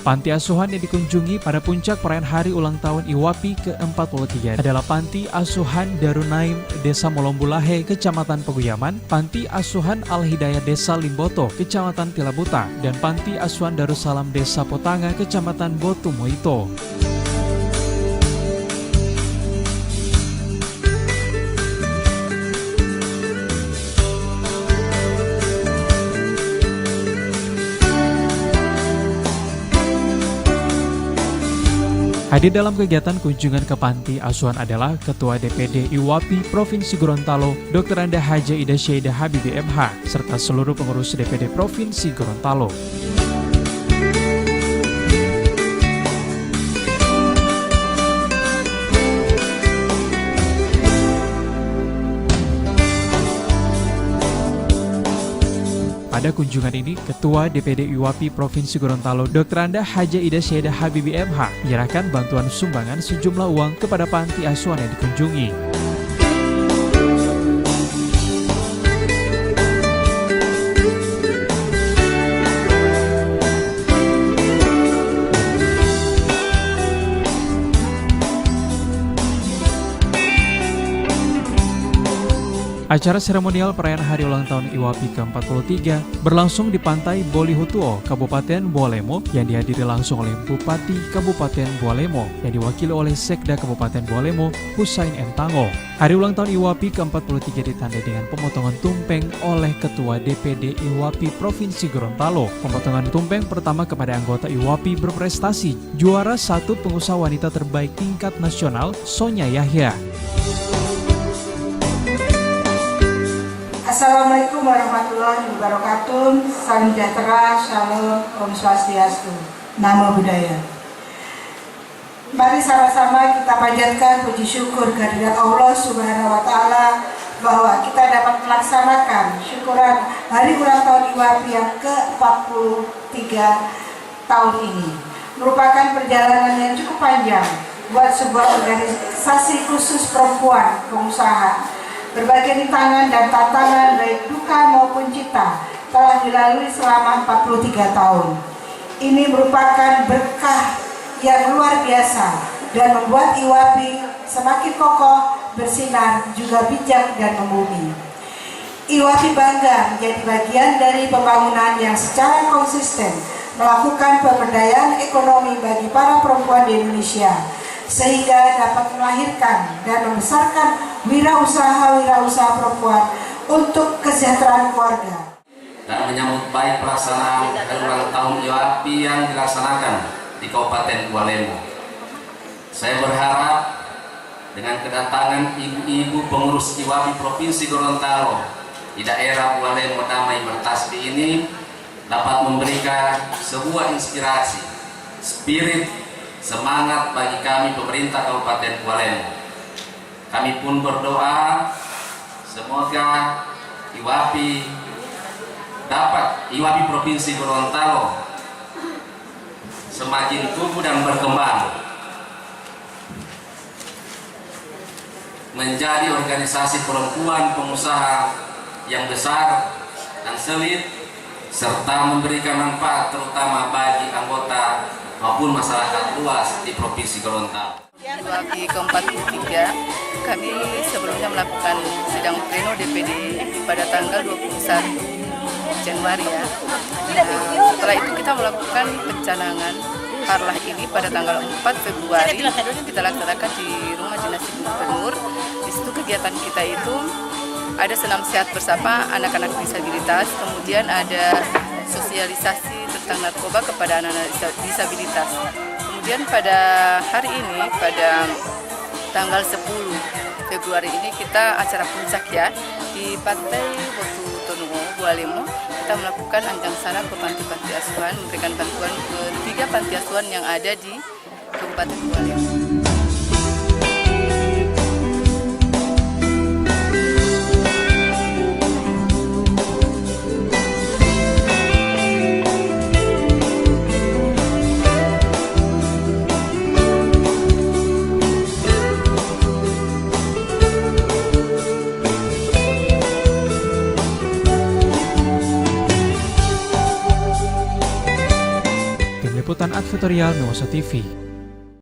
Panti asuhan yang dikunjungi pada puncak perayaan hari ulang tahun IWAPI ke-43 adalah Panti Asuhan Darun Naim, Desa Molombulahe, Kecamatan Peguyaman, Panti Asuhan Al-Hidayah Desa Limboto, Kecamatan Tilabuta, dan Panti Asuhan Darussalam Desa Potanga, Kecamatan Botumoito. Hadir dalam kegiatan kunjungan ke panti asuhan adalah Ketua DPD IWAPI Provinsi Gorontalo, Dr. Anda Haja Ida Syeda Habibie MH, serta seluruh pengurus DPD Provinsi Gorontalo. Pada kunjungan ini, Ketua DPD IWAPI Provinsi Gorontalo, Dr. Anda Haja Ida Syeda Habibie MH, menyerahkan bantuan sumbangan sejumlah uang kepada panti asuhan yang dikunjungi. Acara seremonial perayaan hari ulang tahun IWAPI ke-43 berlangsung di Pantai Bolihutuo, Kabupaten Bualemo, yang dihadiri langsung oleh Bupati Kabupaten Bualemo yang diwakili oleh Sekda Kabupaten Bualemo, Husain M. Tango. Hari ulang tahun IWAPI ke-43 ditandai dengan pemotongan tumpeng oleh Ketua DPD IWAPI Provinsi Gorontalo. Pemotongan tumpeng pertama kepada anggota IWAPI berprestasi, juara 1 pengusaha wanita terbaik tingkat nasional, Sonya Yahya. Assalamualaikum warahmatullahi wabarakatuh. Salam sejahtera, shalom, om swastiastu, namo buddhaya. Mari sama-sama kita panjatkan puji syukur kehadirat Allah Subhanahu wa Ta'ala bahwa kita dapat melaksanakan syukuran hari ulang tahun IWAPI yang ke-43 tahun ini. Merupakan perjalanan yang cukup panjang buat sebuah organisasi khusus perempuan pengusaha. Berbagai rintangan dan tantangan baik duka maupun cita telah dilalui selama 43 tahun. Ini merupakan berkah yang luar biasa dan membuat IWAPI semakin kokoh, bersinar, juga bijak dan membumi. IWAPI bangga menjadi bagian dari pembangunan yang secara konsisten melakukan pemberdayaan ekonomi bagi para perempuan di Indonesia, sehingga dapat melahirkan dan membesarkan wirausaha perempuan untuk kesejahteraan keluarga. Dan menyambut baik pelaksanaan hari ulang tahun IWAPI yang dilaksanakan di Kabupaten Bualemo. Saya berharap dengan kedatangan ibu-ibu pengurus IWAPI Provinsi Gorontalo di daerah Bualemo Damai Bertasbih ini dapat memberikan sebuah inspirasi, spirit, semangat bagi kami pemerintah Kabupaten Bualemo. Kami pun berdoa semoga IWAPI Provinsi Gorontalo semakin tumbuh dan berkembang menjadi organisasi perempuan pengusaha yang besar dan solid serta memberikan manfaat terutama bagi anggota maupun masyarakat luas di Provinsi Gorontalo. IWAPI ke-43, kami sebelumnya melakukan sidang pleno DPD pada tanggal 21 Januari ya. Setelah itu kita melakukan pencanangan harlah ini pada tanggal 4 Februari kita laksanakan di Rumah Dinas Gubernur. Di situ kegiatan kita itu ada senam sehat bersama anak-anak disabilitas, kemudian ada sosialisasi tentang narkoba kepada anak-anak disabilitas. Kemudian pada hari ini, pada tanggal 10 Februari ini kita acara puncak ya di Pantai Botumoito, Bualemo. Kita melakukan anjang sana ke panti-panti asuhan, memberikan bantuan ke 3 panti asuhan yang ada di Kabupaten Bualemo. Liputan Advertorial Nusa TV.